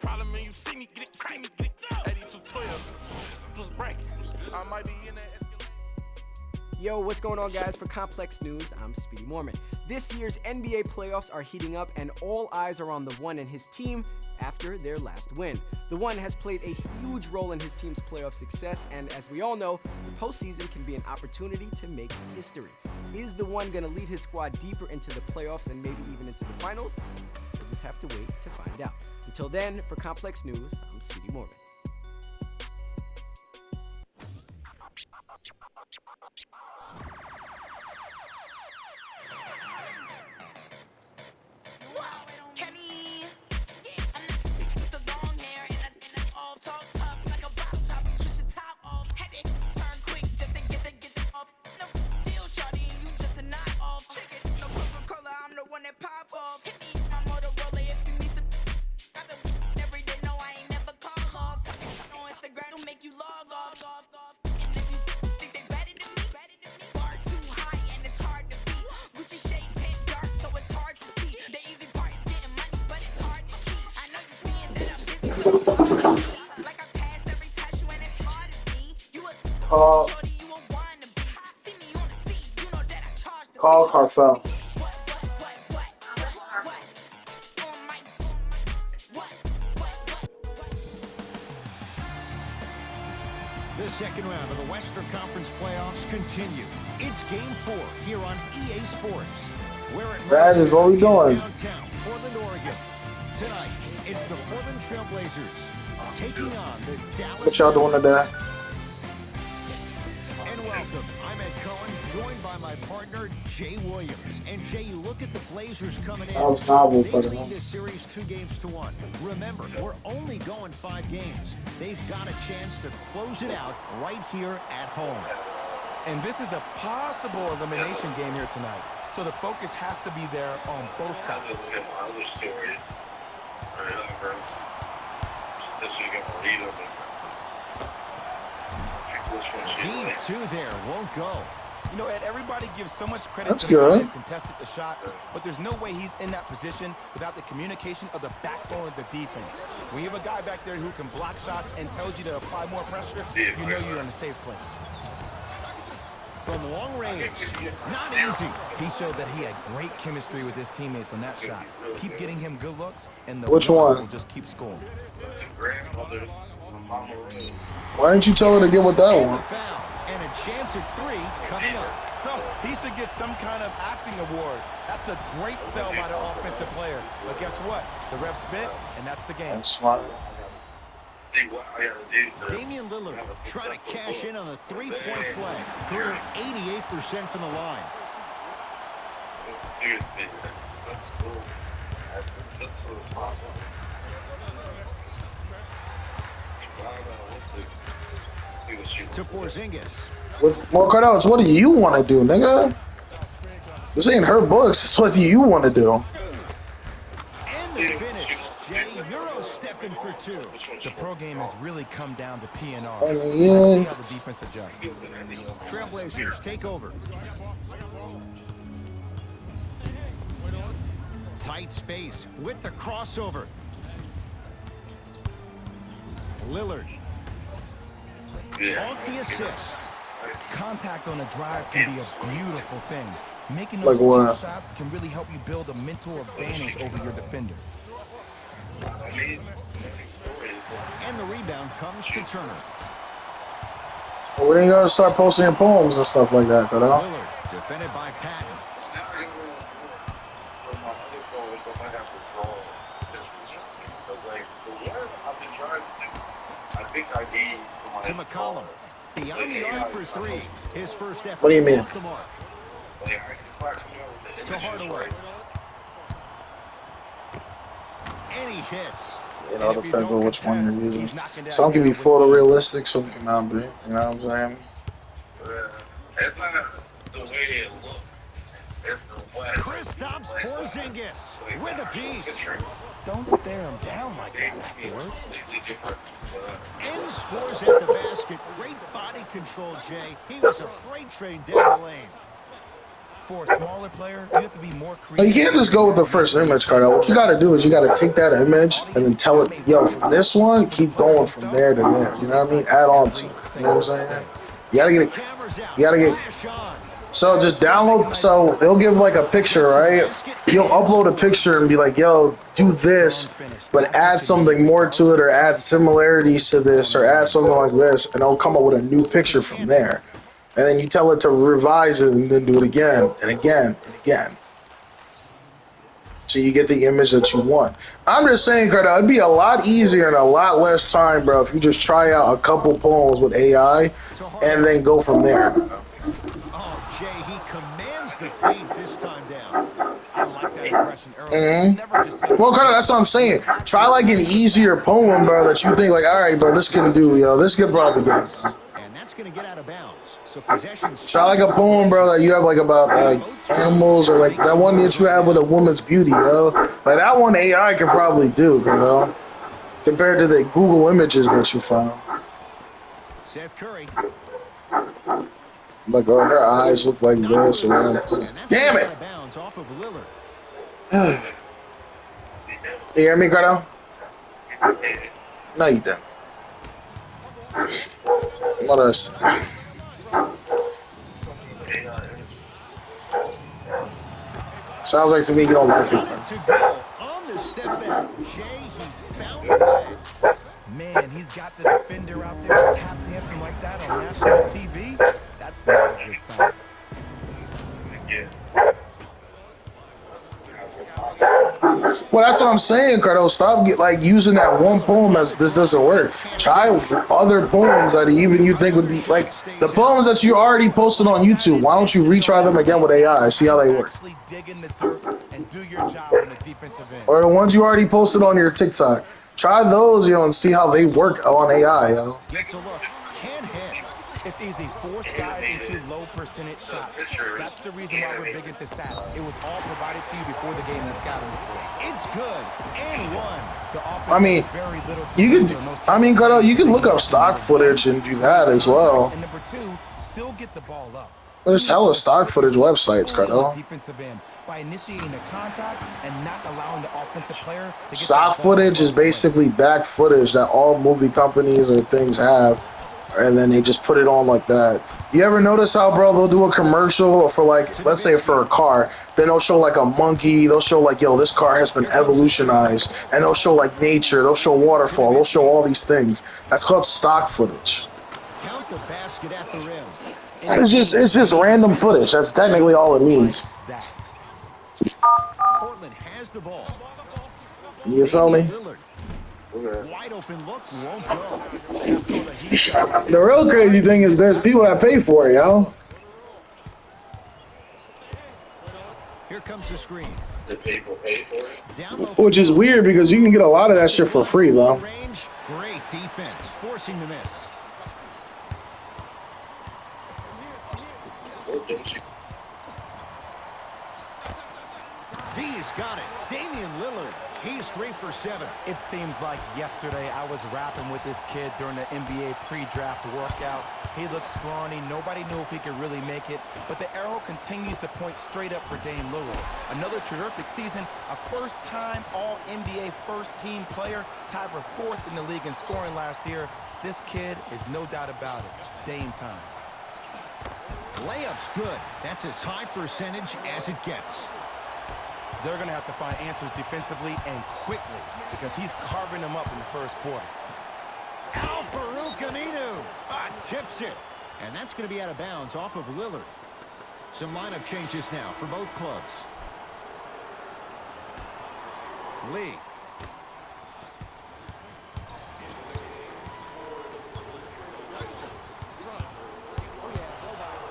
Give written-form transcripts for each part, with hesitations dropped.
problem and you see me get it. 8212 was breaking. I might be in that escalation. Yo, what's going on, guys? For Complex News, I'm Speedy Mormon. This year's NBA playoffs are heating up, and all eyes are on the One and his team after their last win. The One has played a huge role in his team's playoff success, and as we all know, the postseason can be an opportunity to make history. Is the One going to lead his squad deeper into the playoffs and maybe even into the finals? We'll just have to wait to find out. Until then, for Complex News, I'm Speedy Mormon. Kenny, with the long hair and all talk tough like a bottle top. You switch the top off, head it, turn quick just to get it off. No deal, shawty, you just a knock off. Check it, no Coca-Cola, I'm the one that pop off. Hit me, I'm Motorola if you need some. Got the every day, no, I ain't never call off. On Instagram, will make you log off. And if you think they better than me, bar too high and it's hard to beat. Gucci shades hit dark, so it's hard to see. The easy part is getting money, but it's hard to keep. I know you seeing that I'm busy. Like I pass every test, you and it's hard to see. You a shorty, you a wannabe. See me on the scene, you know that I charge the Call Carfel. What? On my what? The second round of the Western Conference playoffs continue. It's Game 4 here on EA Sports. Where it That is what we doing. Downtown Portland, Oregon. Tonight, it's the Portland Trailblazers taking on the Dallas. What y'all doing today? And welcome. I'm Ed Cohen, joined by my partner, Jay Williams. And Jay, you look at the Blazers coming in. That was novel They for lead them. this series 2-1. Remember, we're only going 5 games. They've got a chance to close it out right here at home. And this is a possible elimination game here tonight. So the focus has to be there on both sides. Other stories. Remember, she said she got a read of it. Deep 2 there, won't go. You know, Ed, everybody gives so much credit That's to the guy good. who contested the shot, but there's no way he's in that position without the communication of the backbone of the defense. When you have a guy back there who can block shots and tells you to apply more pressure, you know you're in a safe place. From long range, not easy. He showed that he had great chemistry with his teammates on that shot. Keep getting him good looks, and the Which winner one? will just keep scoring. Grandmother's mama Rose. Why didn't you tell her to get with that And the one? foul, and a chance at 3 coming up. No, he should get some kind of acting award. That's a great sell by the offensive player. But guess what? The ref spit, and that's the game. That's smart. See what I gotta do to Damian Lillard have a trying to successful cash goal. in on a 3-point play. Clearing 88% from the line. Serious business. That's cool. As successful as possible. To Porzingis. With more Cardellis, what do you want to do, nigga? This ain't her books. It's what you want to do. And the finish. Jay Euro stepping for 2. The pro game has really come down to P&R. Oh, Let's see yeah. how the defense adjusts. Trailblazers take over. Tight space with the crossover. Lillard on the assist. Contact on a drive can be a beautiful thing. Making Like those what? deep shots can really help you build a mental advantage over your defender. And the rebound comes to Turner. We ain't gonna start posting your poems and stuff like that, Cardell. Lillard defended by Patton. I think I need somebody To McCollum. Beyond the arc for 3. His first effort. What do you mean? off the mark. To Hardaway. And he hits. It all depends on which one you're using. Some can be photorealistic, some can not be. You know what I'm saying? It's not the way it looks. It's the way. Kristaps Porzingis with a piece. Don't stare him down like that afterwards. And scores at the basket. Great body control, Jay. He was a freight train down the lane. for a smaller player, you have to be more Like, creative. you can't just go with the first image, Cardell. What you got to do is you got to take that image and then tell it, yo, from this one, keep going from there to there. You know what I mean? Add on to it. You know what I'm saying? You got to get it. You got to get. So just download. So they'll give like a picture, right? You'll upload a picture and be like, yo, do this, but add something more to it, or add similarities to this, or add something like this, and it'll come up with a new picture from there. And then you tell it to revise it and then do it again and again and again. So you get the image that you want. I'm just saying, Cardell, it'd be a lot easier and a lot less time, bro, if you just try out a couple poems with AI and then go from there. Oh, Jay, he commands the paint this time down. I like that impression earlier. Never just say, Well, Cardell, that's what I'm saying. Try like an easier poem, bro, that you think like, all right, bro, this can do, yo, this could probably get it. And that's going to get out of bounds. So possession. Try like a poem, bro, that you have like about animals, or like that one that you have with a woman's beauty, yo. Like that one AI can probably do, you know, compared to the Google images that you found. Seth Curry. Like, oh, her eyes look like this, or whatever. And that's Damn out it! of bounds off of Lillard. You hear me, Cardell? No, you didn't. What else? Sounds like to me you don't like it. To go on the step back. Jay, he found the leg. man, he's got the defender out there tap dancing like that on national TV. That's not a good sign. Yeah. Well, that's what I'm saying, Cardell. Stop using that one poem as this doesn't work. Try other poems that even you think would be like the poems that you already posted on YouTube. Why don't you retry them again with AI? See how they work. Actually dig in the dirt and do your job on the defensive end. Or the ones you already posted on your TikTok. Try those, yo, and see how they work on AI, yo. Gets a look. Can't hit. It's easy. Force guys into low percentage shots. That's the reason why we're big into stats. It was all provided to you before the game in the scouting report. It's good. And one. The offense I mean, has very little to you do could, with most I mean, Cardell, you can look up stock footage and do that as well. And number two, still get the ball up. There's hella stock footage websites, Cardell. Defensive end by initiating a contact and not allowing the offensive player to get Stock the ball footage is in the first basically back footage that all movie companies or things have, and then they just put it on like that. You ever notice how, bro, they'll do a commercial for like, let's say for a car, then they'll show like a monkey, they'll show like, yo, this car has been evolutionized, and they'll show like nature, they'll show waterfall, they'll show all these things. That's called stock footage. Count the basket at the rim. It's just random footage. That's technically all it means. that. Portland has the ball. You feel me? Lillard. Wide open look won't go. That's called a heat shot. The real crazy thing is there's people that pay for it, yo. Here comes the screen. The people pay for it. Down low. Which is weird because you can get a lot of that shit for free, though. Range. Great defense. Forcing the miss. Well, didn't you? D's got it. Damian Lillard. He's 3 for 7. It seems like yesterday I was rapping with this kid during the NBA pre-draft workout. He looked scrawny. Nobody knew if he could really make it. But the arrow continues to point straight up for Dame Lillard. Another terrific season. A first-time All-NBA first-team player. Tied for 4th in the league in scoring last year. This kid is no doubt about it. Dame time. Layup's good. That's as high percentage as it gets. They're going to have to find answers defensively and quickly because he's carving them up in the first quarter. Al-Farouq Aminu tips it. And that's going to be out of bounds off of Lillard. Some lineup changes now for both clubs. Lee.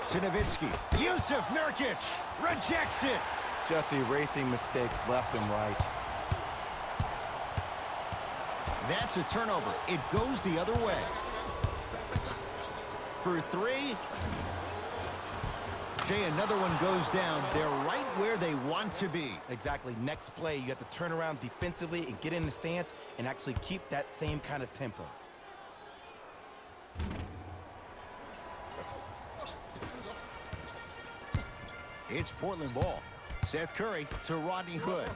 To Nowitzki. Yusuf Nurkic rejects it. Just erasing mistakes left and right. That's a turnover. It goes the other way. For 3. Jay, another one goes down. They're right where they want to be. Exactly. Next play, you have to turn around defensively and get in the stance and actually keep that same kind of tempo. It's Portland ball. Seth Curry to Rodney Hood.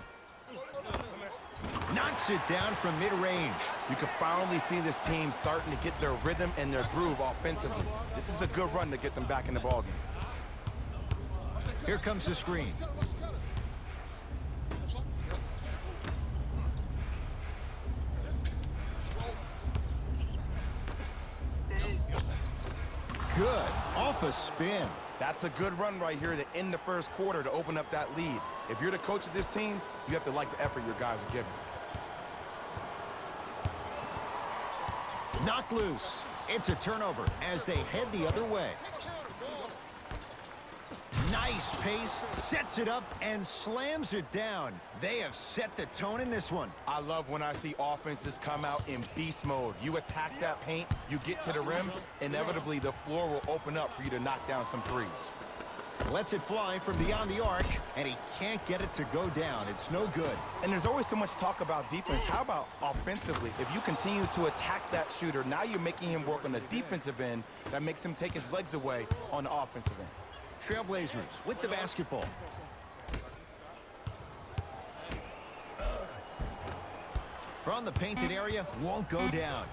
Knocks it down from mid-range. You can finally see this team starting to get their rhythm and their groove offensively. This is a good run to get them back in the ballgame. Here comes the screen. Good. Off a spin. That's a good run right here to end the first quarter to open up that lead. If you're the coach of this team, you have to like the effort your guys are giving. Knocked loose. It's a turnover as they head the other way. Nice pace, sets it up, and slams it down. They have set the tone in this one. I love when I see offenses come out in beast mode. You attack that paint, you get to the rim, inevitably the floor will open up for you to knock down some threes. Lets it fly from beyond the arc, and he can't get it to go down. It's no good. And there's always so much talk about defense. How about offensively? If you continue to attack that shooter, now you're making him work on the defensive end. That makes him take his legs away on the offensive end. Trailblazers with the basketball. From the painted area, won't go down.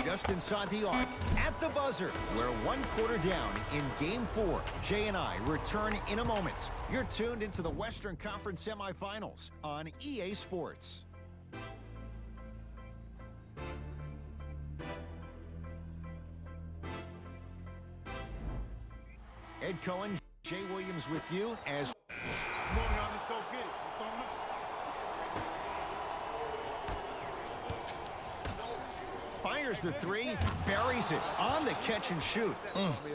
Just inside the arc, at the buzzer. We're 1 quarter down in Game 4. Jay and I return in a moment. You're tuned into the Western Conference semifinals on EA Sports. Ed Cohen, Jay Williams with you as... Come on, y'all, let's go get it. It's on us. Fires the three, buries it on the catch and shoot.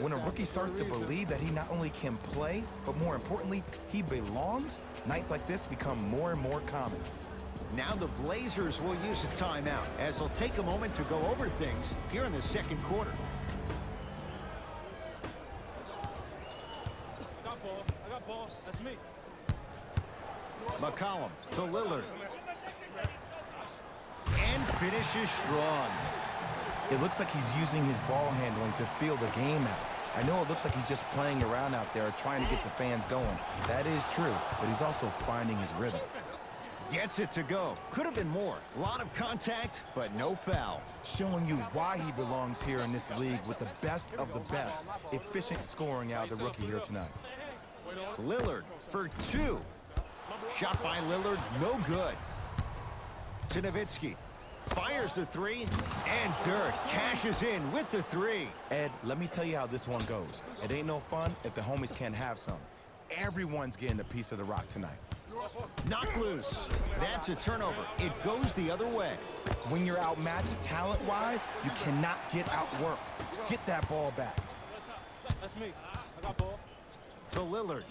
When a rookie starts to believe that he not only can play, but more importantly, he belongs, nights like this become more and more common. Now the Blazers will use a timeout as they'll take a moment to go over things here in the second quarter. I got ball. That's me. McCollum to Lillard. And finishes strong. It looks like he's using his ball handling to feel the game out. I know it looks like he's just playing around out there trying to get the fans going. That is true, but he's also finding his rhythm. Gets it to go. Could have been more. A lot of contact, but no foul. Showing you why he belongs here in this league with the best of the best. Efficient scoring out of the rookie here tonight. Lillard for 2. Shot by Lillard, no good. To Nowitzki. Fires the 3, and Dirk cashes in with the 3. Ed, let me tell you how this one goes. It ain't no fun if the homies can't have some. Everyone's getting a piece of the rock tonight. Knocked loose. That's a turnover. It goes the other way. When you're outmatched talent-wise, you cannot get outworked. Get that ball back. That's me. I got ball. To Lillard.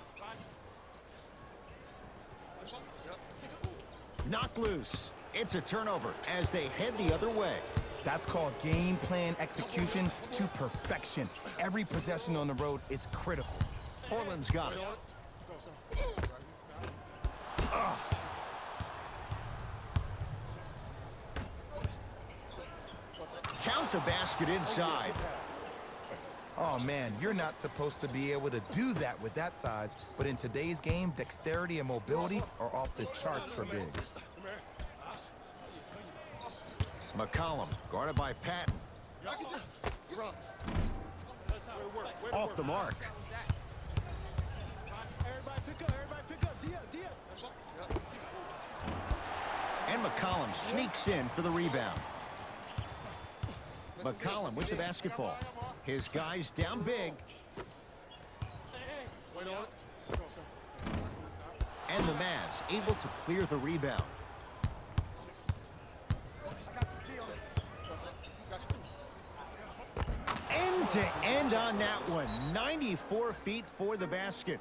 Knocked loose. It's a turnover as they head the other way. That's called game plan execution to perfection. Every possession on the road is critical. Portland's got it. Count the basket inside. Oh man, you're not supposed to be able to do that with that size, but in today's game, dexterity and mobility are off the charts for bigs. McCollum, guarded by Patton. Off the mark. Everybody pick up. Everybody pick up. Dia. And McCollum sneaks in for the rebound. McCollum with the basketball. His guys down big. And the Mavs able to clear the rebound. End to end on that one. 94 feet for the basket.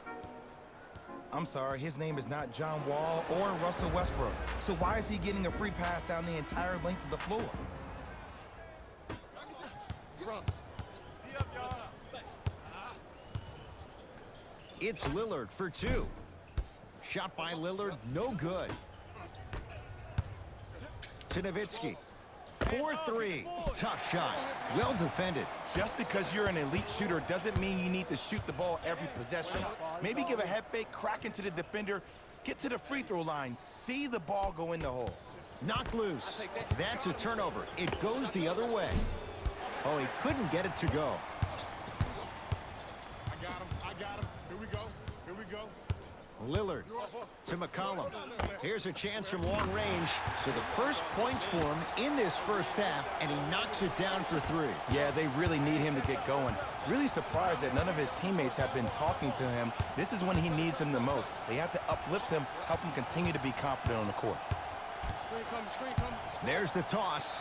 I'm sorry, his name is not John Wall or Russell Westbrook. So why is he getting a free pass down the entire length of the floor? It's Lillard for 2. Shot by Lillard, no good. To Nowitzki. 4-3. Tough shot. Well defended. Just because you're an elite shooter doesn't mean you need to shoot the ball every possession. Maybe give a head fake, crack into the defender, get to the free throw line, see the ball go in the hole. Knocked loose. That's a turnover. It goes the other way. Oh, he couldn't get it to go. I got him. I got him. Here we go. Here we go. Lillard to McCollum. Here's a chance from long range. So the first points for him in this first half, and he knocks it down for 3. Yeah, they really need him to get going. Really surprised that none of his teammates have been talking to him. This is when he needs him the most. They have to uplift him, help him continue to be confident on the court. Screen coming, screen coming. There's the toss.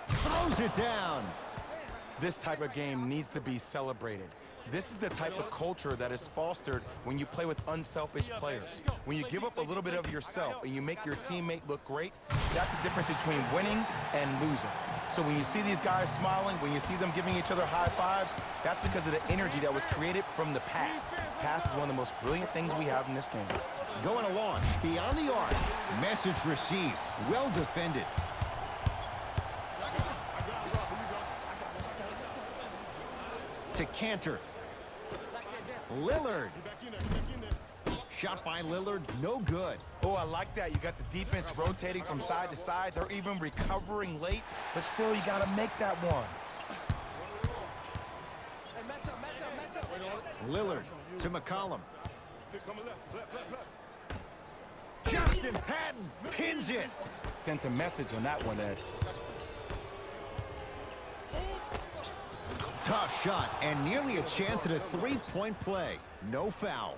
Throws it down. This type of game needs to be celebrated. This is the type of culture that is fostered when you play with unselfish players. When you give up a little bit of yourself and you make your teammate look great, that's the difference between winning and losing. So when you see these guys smiling, when you see them giving each other high fives, that's because of the energy that was created from the pass. Pass is one of the most brilliant things we have in this game. Going to launch beyond the arc. Message received. Well defended. To Cantor. Lillard. Shot by Lillard, no good. Oh, I like that. You got the defense rotating from side to side. They're even recovering late, but still you got to make that one. Lillard to McCollum. Justin Patton pins it. Sent a message on that one, Ed. Tough shot and nearly a chance at a three-point play. No foul.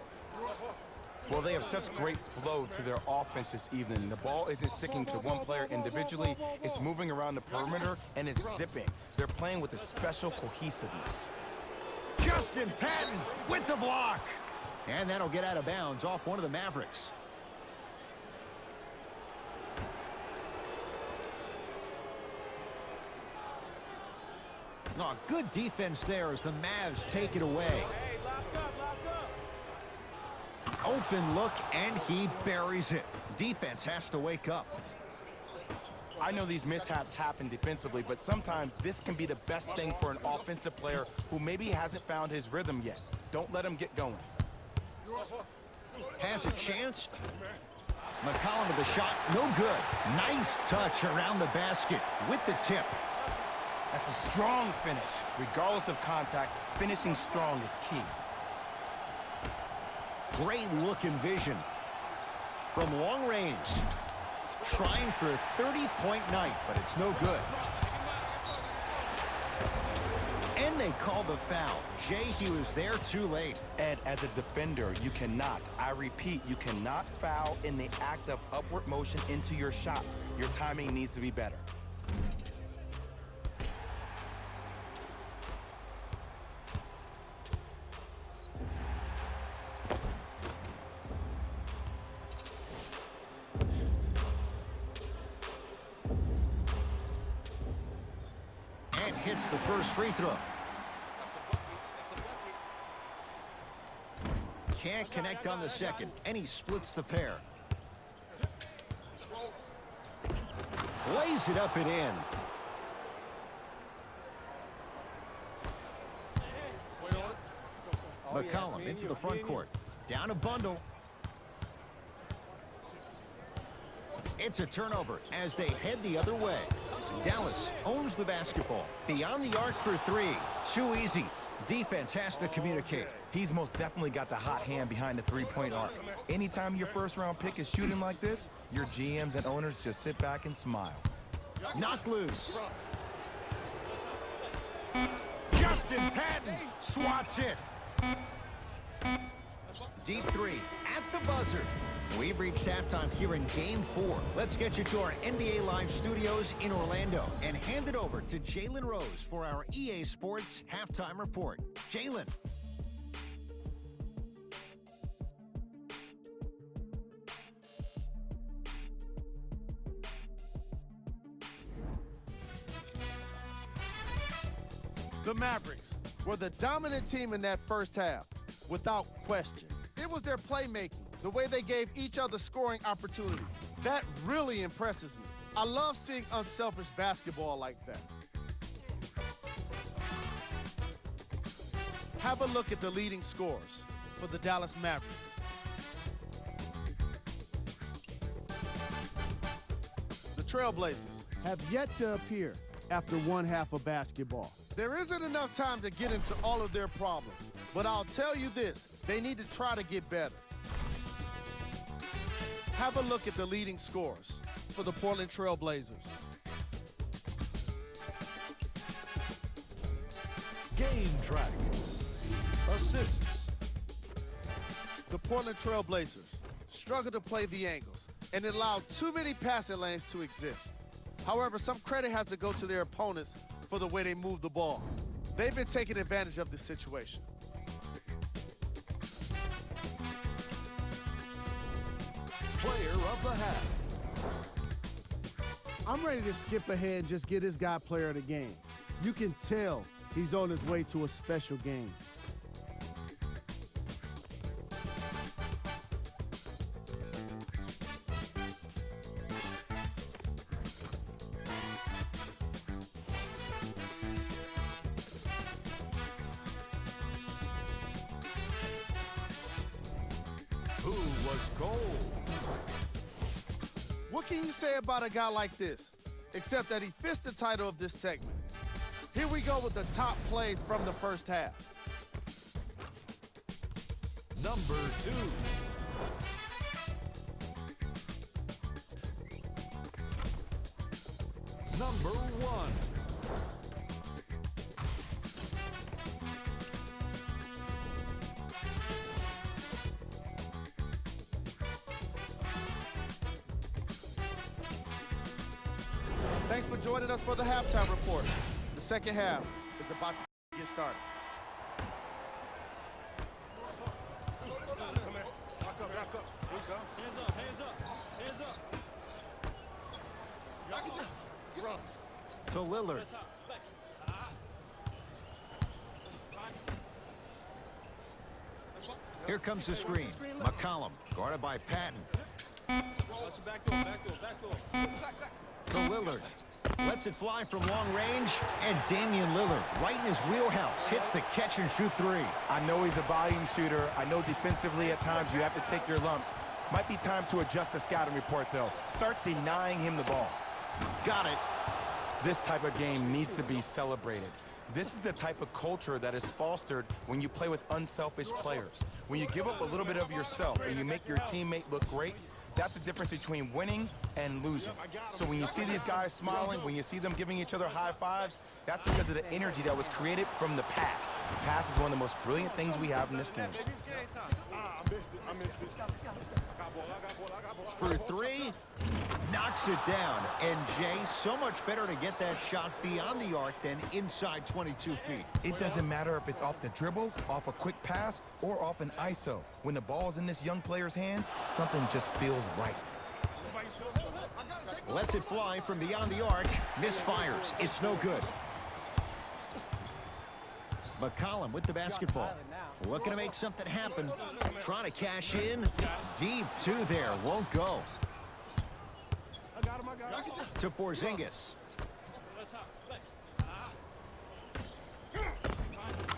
Well, they have such great flow to their offense this evening. The ball isn't sticking to one player individually. It's moving around the perimeter, and it's zipping. They're playing with a special cohesiveness. Justin Patton with the block. And that'll get out of bounds off one of the Mavericks. Oh, good defense there as the Mavs take it away. Hey, lock up, lock up. Open look, and he buries it. Defense has to wake up. I know these mishaps happen defensively, but sometimes this can be the best thing for an offensive player who maybe hasn't found his rhythm yet. Don't let him get going. Has a chance. McCollum with the shot, no good. Nice touch around the basket with the tip. That's a strong finish. Regardless of contact, finishing strong is key. Great look and vision. From long range. Trying for a 30-point night, but it's no good. And they call the foul. Jay, he was there too late. Ed, as a defender, you cannot, I repeat, you cannot foul in the act of upward motion into your shot. Your timing needs to be better. And hits the first free throw. Can't connect on the second, and he splits the pair. Lays it up and in. McCollum into the front court. Down a bundle. It's a turnover as they head the other way. Dallas owns the basketball. Beyond the arc for 3. Too easy. Defense has to communicate. He's most definitely got the hot hand behind the three-point arc. Anytime your first-round pick is shooting like this, your GMs and owners just sit back and smile. Knocked loose. Justin Patton swats it. Deep 3 at the buzzer. We've reached halftime here in Game 4. Let's get you to our NBA Live studios in Orlando and hand it over to Jalen Rose for our EA Sports Halftime Report. Jalen. The Mavericks were the dominant team in that first half, without question. It was their playmaking, the way they gave each other scoring opportunities, That really impresses me. I love seeing unselfish basketball like that. Have a look at the leading scorers for the Dallas Mavericks. The Trailblazers have yet to appear after one half of basketball. There isn't enough time to get into all of their problems, but I'll tell you this, they need to try to get better. Have a look at the leading scorers for the Portland Trailblazers. Game track. Assists. The Portland Trailblazers struggle to play the angles and allow too many passing lanes to exist. However, some credit has to go to their opponents for the way they move the ball. They've been taking advantage of this situation. Player of the half. I'm ready to skip ahead and just get this guy player of the game. You can tell he's on his way to a special game. Who was gold? What can you say about a guy like this, except that he fits the title of this segment? Here we go with the top plays from the first half. Number 2. Number 1. Thanks for joining us for the halftime report. The second half is about to get started. To Lillard. Here comes the screen. McCollum, guarded by Patton. To Lillard. Lets it fly from long range, and Damian Lillard, right in his wheelhouse, hits the catch-and-shoot three. I know he's a volume shooter. I know defensively at times you have to take your lumps. Might be time to adjust the scouting report, though. Start denying him the ball. Got it. This type of game needs to be celebrated. This is the type of culture that is fostered when you play with unselfish players. When you give up a little bit of yourself and you make your teammate look great, that's the difference between winning and losing. So when you see these guys smiling, when you see them giving each other high fives, that's because of the energy that was created from the pass. The pass is one of the most brilliant things we have in this game. For three, knocks it down. And Jay, so much better to get that shot beyond the arc than inside 22 feet. It doesn't matter if it's off the dribble, off a quick pass, or off an ISO. When the ball's in this young player's hands, something just feels right. Lets it fly from beyond the arc. Misfires. It's no good. McCollum with the basketball. Looking to make something happen. Trying to cash in. Deep two there. Won't go. To Porzingis.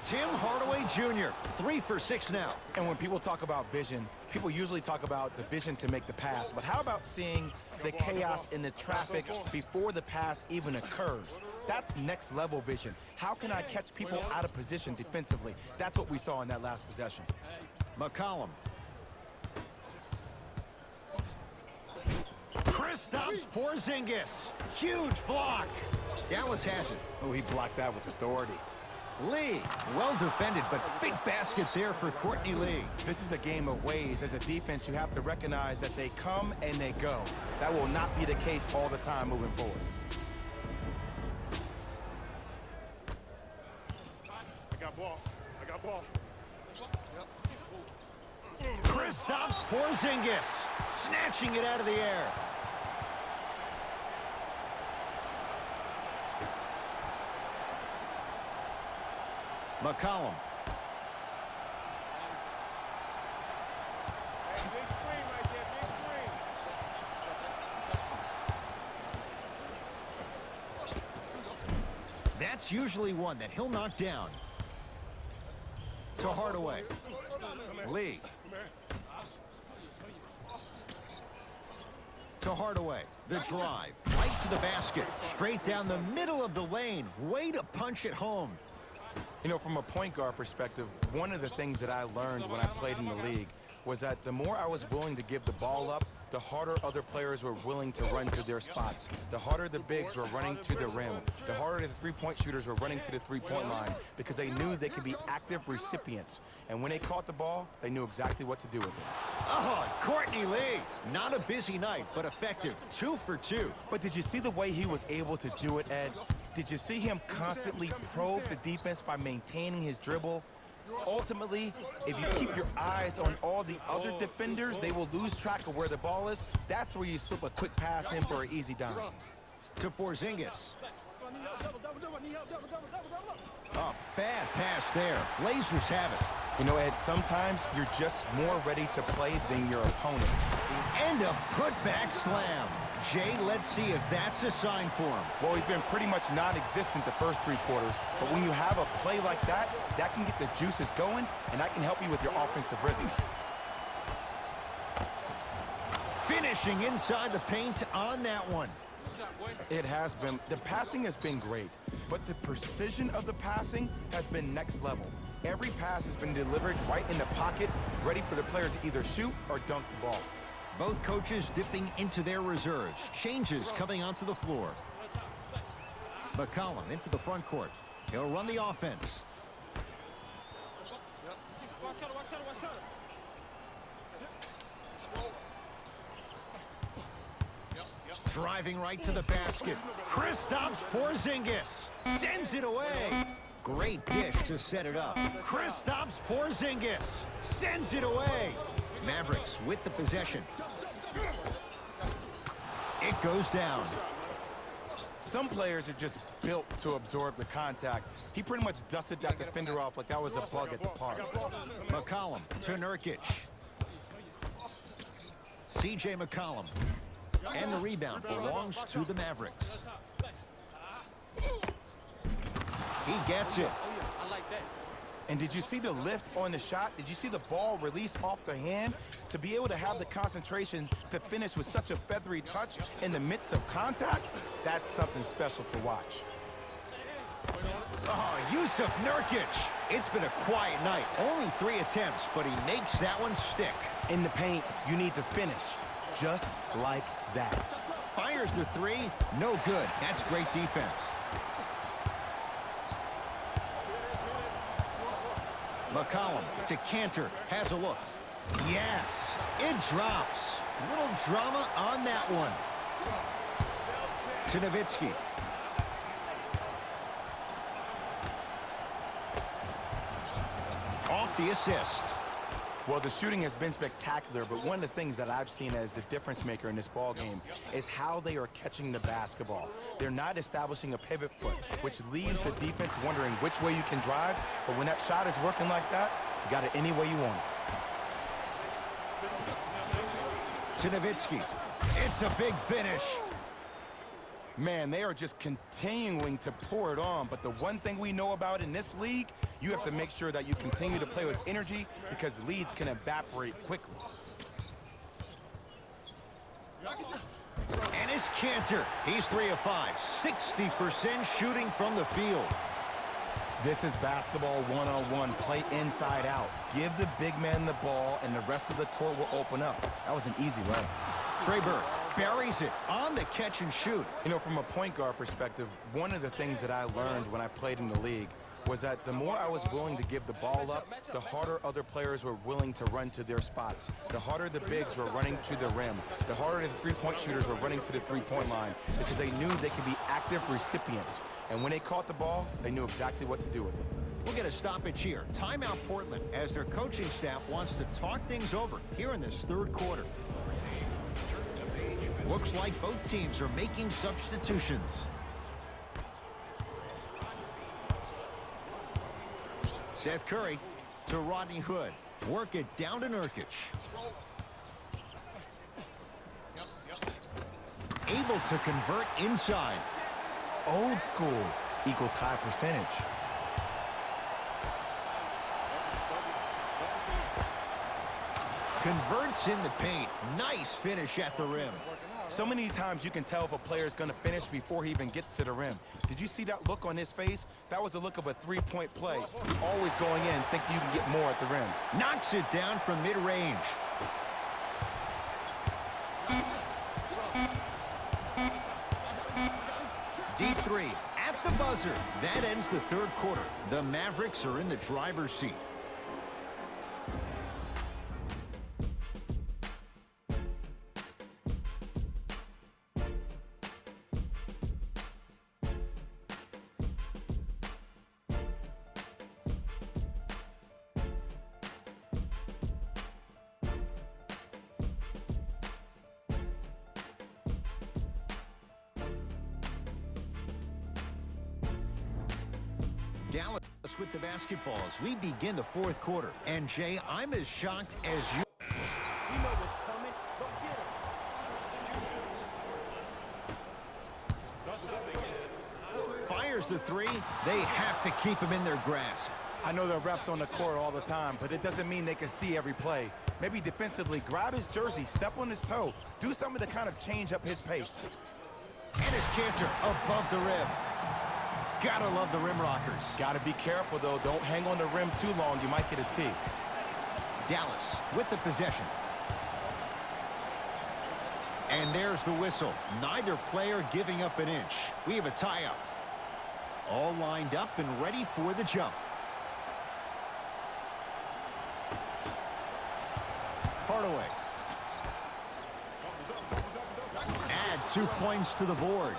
Tim Hardaway Jr. 3 for 6 now. And when people talk about vision, people usually talk about the vision to make the pass. But how about seeing the chaos in the traffic before the pass even occurs? That's next level vision. How can I catch people out of position defensively? That's what we saw in that last possession. McCollum. Kristaps Porzingis. Huge block. Dallas has it. Oh, he blocked that with authority. Lee, well defended, but big basket there for Courtney Lee. This is a game of ways. As a defense, you have to recognize that they come and they go. That will not be the case all the time moving forward. I got ball. Kristaps Porzingis, snatching it out of the air. McCollum. That's usually one that he'll knock down. To Hardaway. Lee. To Hardaway. The drive. Right to the basket. Straight down the middle of the lane. Way to punch it home. You know, from a point guard perspective, one of the things that I learned when I played in the league was that the more I was willing to give the ball up, the harder other players were willing to run to their spots. The harder the bigs were running to the rim. The harder the three-point shooters were running to the three-point line because they knew they could be active recipients. And when they caught the ball, they knew exactly what to do with it. Oh, Courtney Lee. Not a busy night, but effective. 2 for 2. But did you see the way he was able to do it, Ed? Did you see him constantly probe the defense by maintaining his dribble? Ultimately, if you keep your eyes on all the other defenders, they will lose track of where the ball is. That's where you slip a quick pass in for an easy dime. To Porzingis. Oh, bad pass there. Blazers have it. You know, Ed, sometimes you're just more ready to play than your opponent. And a putback slam. Jay, let's see if that's a sign for him. Well, he's been pretty much non-existent the first 3 quarters, but when you have a play like that, that can get the juices going, and that can help you with your offensive rhythm. Finishing inside the paint on that one. It has been. The passing has been great, but the precision of the passing has been next level. Every pass has been delivered right in the pocket, ready for the player to either shoot or dunk the ball. Both coaches dipping into their reserves. Changes coming onto the floor. McCollum into the front court. He'll run the offense. Driving right to the basket. Kristaps Porzingis sends it away. Great dish to set it up. Kristaps Porzingis sends it away. Mavericks with the possession. It goes down. Some players are just built to absorb the contact. He pretty much dusted that defender off like that was a bug at the park. McCollum to Nurkic. C.J. McCollum. And the rebound belongs to the Mavericks. He gets it. And did you see the lift on the shot? Did you see the ball release off the hand? To be able to have the concentration to finish with such a feathery touch in the midst of contact, that's something special to watch. Oh, Yusuf Nurkic. It's been a quiet night. Only 3 attempts, but he makes that one stick. In the paint, you need to finish just like that. Fires the 3. No good. That's great defense. McCollum to Cantor. Has a look. Yes. It drops. Little drama on that one. To Nowitzki. Off the assist. Well, the shooting has been spectacular, but one of the things that I've seen as the difference maker in this ball game is how they are catching the basketball. They're not establishing a pivot foot, which leaves the defense wondering which way you can drive, but when that shot is working like that, you got it any way you want it. To Nowitzki. It's a big finish. Man, they are just continuing to pour it on, but the one thing we know about in this league, you have to make sure that you continue to play with energy because leads can evaporate quickly. And it's Cantor. He's 3 of 5. 60% shooting from the field. This is basketball one-on-one. Play inside out. Give the big man the ball, and the rest of the court will open up. That was an easy layup. Trey Burke buries it on the catch and shoot. You know, from a point guard perspective, one of the things that I learned when I played in the league was that the more I was willing to give the ball up, the harder other players were willing to run to their spots. The harder the bigs were running to the rim. The harder the three-point shooters were running to the three-point line because they knew they could be active recipients. And when they caught the ball, they knew exactly what to do with it. We'll get a stoppage here. Timeout Portland as their coaching staff wants to talk things over here in this 3rd quarter. Looks like both teams are making substitutions. Seth Curry to Rodney Hood. Work it down to Nurkic. Able to convert inside. Old school. equals high percentage. Converts in the paint. Nice finish at the rim. So many times you can tell if a player is going to finish before he even gets to the rim. Did you see that look on his face? That was the look of a three-point play. Always going in, thinking you can get more at the rim. Knocks it down from mid-range. Deep three at the buzzer. That ends the third quarter. The Mavericks are in the driver's seat. Dallas with the basketball as we begin the fourth quarter. And Jay, I'm as shocked as you. We know what's coming. Go get him. Fires the three. They have to keep him in their grasp. I know there are refs on the court all the time, but it doesn't mean they can see every play. Maybe defensively, grab his jersey, step on his toe, do something to kind of change up his pace. Enes Kanter above the rim. Gotta love the rim rockers. Gotta be careful, though. Don't hang on the rim too long. You might get a tee. Dallas with the possession. And there's the whistle. Neither player giving up an inch. We have a tie-up. All lined up and ready for the jump. Hardaway. Add 2 points to the board.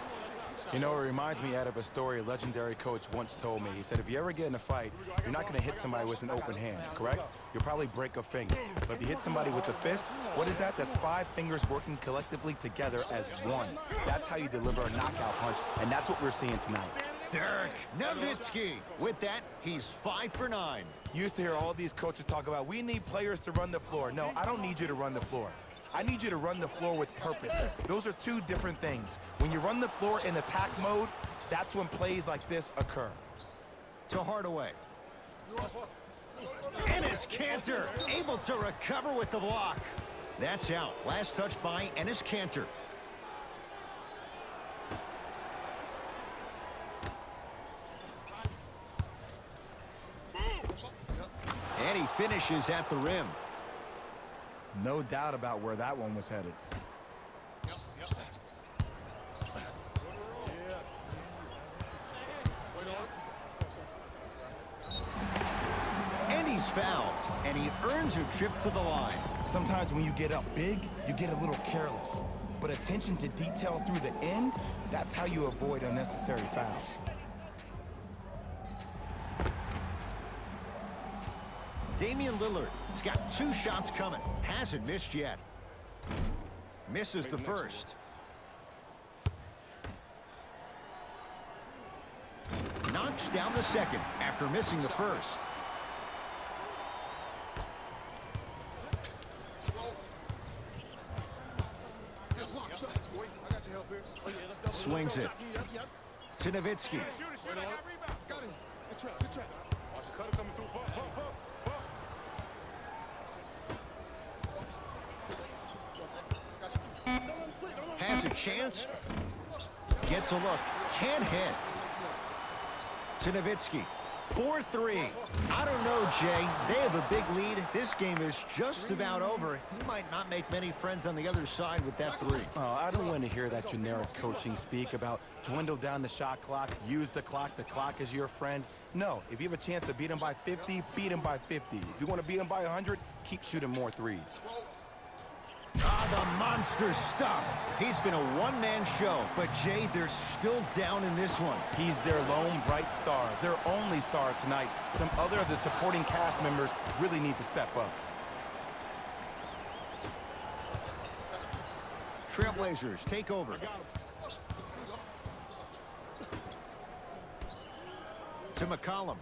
You know, it reminds me out of a story a legendary coach once told me. He said, if you ever get in a fight, you're not going to hit somebody with an open hand, correct? You'll probably break a finger. But if you hit somebody with a fist, what is that? That's 5 fingers working collectively together as one. That's how you deliver a knockout punch, and that's what we're seeing tonight. Dirk Nowitzki. With that, he's 5 for 9. You used to hear all these coaches talk about, we need players to run the floor. No, I don't need you to run the floor. I need you to run the floor with purpose. Those are 2 different things. When you run the floor in attack mode, that's when plays like this occur. To Hardaway. Enes Kanter able to recover with the block. That's out. Last touch by Enes Kanter. And he finishes at the rim. No doubt about where that one was headed. And he's fouled, and he earns a trip to the line. Sometimes when you get up big, you get a little careless. But attention to detail through the end, that's how you avoid unnecessary fouls. Damian Lillard has got 2 shots coming. Hasn't missed yet. Misses the first. Knocks down the second after missing the first. Swings it to Nowitzki. Has a chance. Gets a look. Can't hit. To Nowitzki. 4-3. I don't know, Jay. They have a big lead. This game is just about over. He might not make many friends on the other side with that 3. Oh, I don't want to hear that generic coaching speak about dwindle down the shot clock, use the clock is your friend. No, if you have a chance to beat him by 50, beat him by 50. If you want to beat him by 100, keep shooting more threes. Ah, the monster stuff. He's been a one-man show, but Jay, they're still down in this one. He's their lone bright star, their only star tonight. Some other of the supporting cast members really need to step up. Trailblazers take over. To McCollum.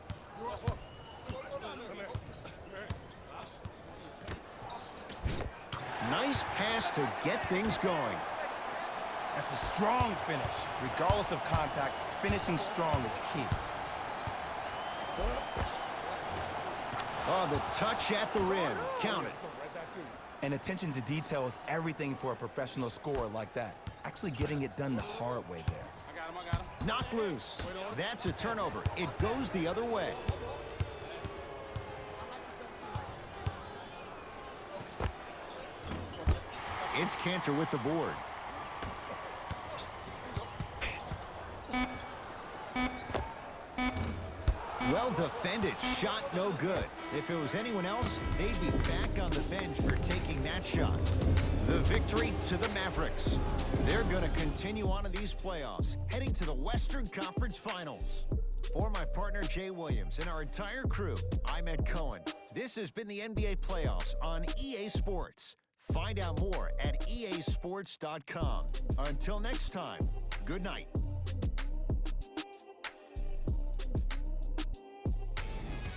Nice pass to get things going. That's a strong finish. Regardless of contact, finishing strong is key. Oh, the touch at the rim. Count it. And attention to detail is everything for a professional scorer like that. Actually getting it done the hard way there. Knocked loose. That's a turnover. It goes the other way. It's Cantor with the board. Well defended. Shot no good. If it was anyone else, they'd be back on the bench for taking that shot. The victory to the Mavericks. They're going to continue on in these playoffs, heading to the Western Conference Finals. For my partner, Jay Williams, and our entire crew, I'm Ed Cohen. This has been the NBA Playoffs on EA Sports. Find out more at easports.com. Until next time, good night.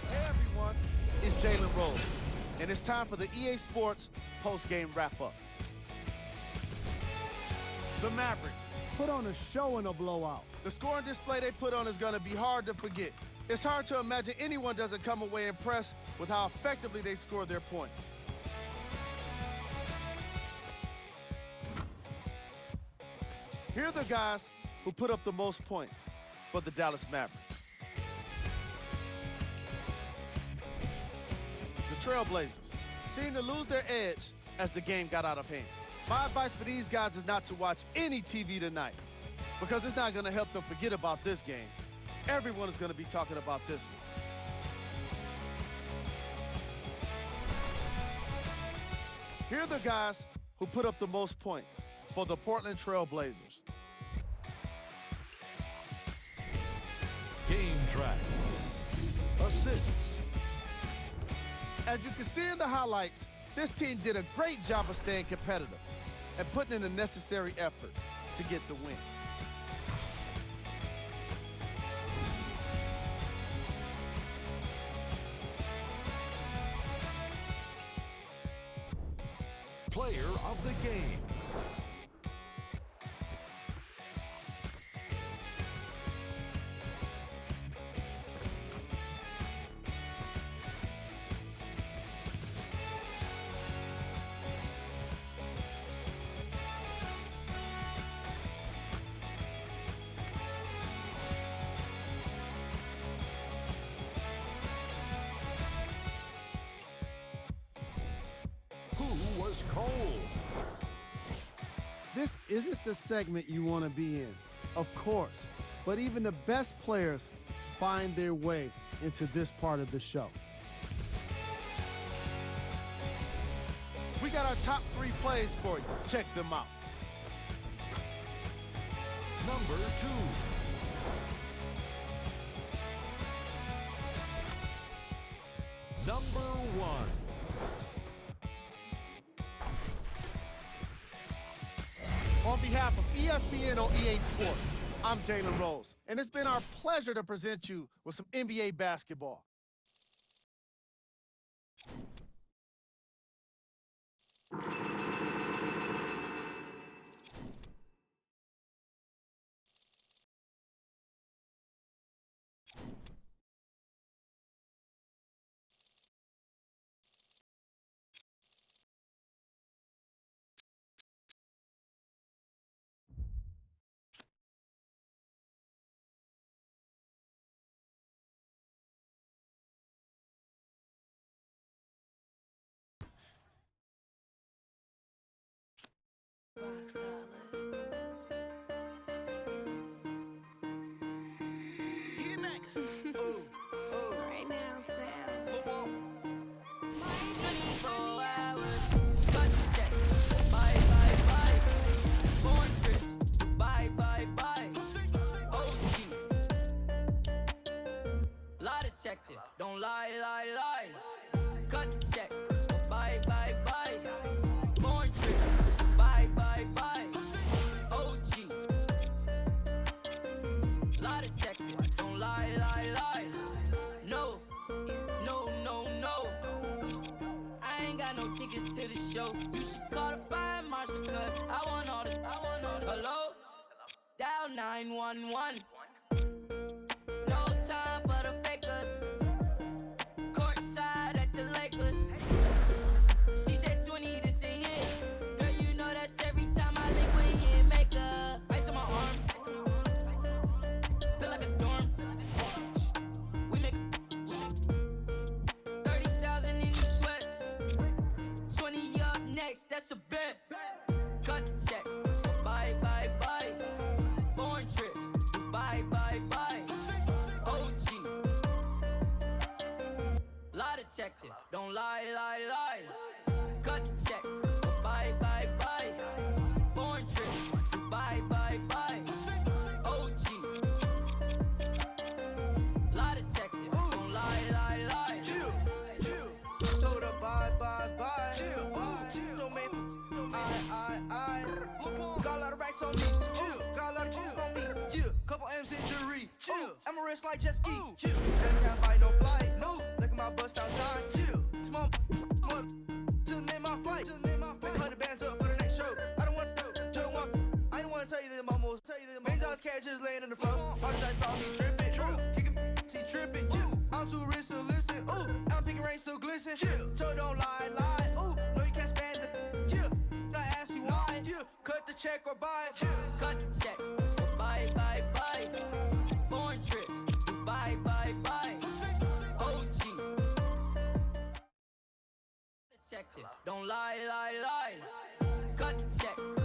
Hey everyone, it's Jalen Rose, and it's time for the EA Sports post-game wrap-up. The Mavericks put on a show in a blowout. The scoring display they put on is going to be hard to forget. It's hard to imagine anyone doesn't come away impressed with how effectively they scored their points. Here are the guys who put up the most points for the Dallas Mavericks. The Trailblazers seemed to lose their edge as the game got out of hand. My advice for these guys is not to watch any TV tonight, because it's not going to help them forget about this game. Everyone is going to be talking about this one. Here are the guys who put up the most points for the Portland Trailblazers. Game track. Assists. As you can see in the highlights, this team did a great job of staying competitive and putting in the necessary effort to get the win. Player of the game. Who was cold? This isn't the segment you want to be in, of course, but even the best players find their way into this part of the show. We got our top 3 plays for you. Check them out. Number 2. Number 1. On behalf of ESPN on EA Sports, I'm Jalen Rose, and it's been our pleasure to present you with some NBA basketball. Rock solid. Right now, Sam. 24 hours. Cut the check. Bye, bye, bye. Born trips. Bye, bye, bye. OG. Lie detector. Don't lie, lie, lie. Cut the check. Bye, bye, bye. Born trips. Bye, bye, bye. OG. Lie detector. Don't lie, lie, lie. No, no, no, no. I ain't got no tickets to the show. You should call the fire marshal, cause I want all the, hello? 911. No time for the fakers. Courtside at the Lakers. She said 20, this a hit. Girl, you know that's every time I link with him. Make a ice on my arm. Feel like a storm. We make 30,000 in the sweats. 20 up next, that's a bet. Cut the check. Bye, bye, bye. Foreign trips. Bye, bye, bye. OG. Lie detector. Don't lie, lie, lie. Cut the check. Bye, bye, bye. Foreign trips. Bye, bye, bye. OG. Lie detector. Don't lie, lie, lie. Told her bye, bye, bye. Don't make I. Got a lot of racks on me. Got a lot of coke on me. Couple M's injury. I'm a rich like jet ski. And can't buy no flight. No. Look at my bust outside. Small. Just made my flight. Just made my flight. 100 bands up for the next show. I don't want to. Just want. I don't want to tell you that my most. Main dogs can't just laying in the floor. All the dice saw me tripping. Kick it. She tripping. I'm too rich to listen. Ooh. I'm picking rain still glisten. So don't lie, lie. Ooh. No, you can't stand it. I ask you why. Cut the check or buy. Cut the check. Bye, bye, bye. Foreign trips. Bye, bye, bye. OG. Detective. Don't lie, lie, lie. Cut the check.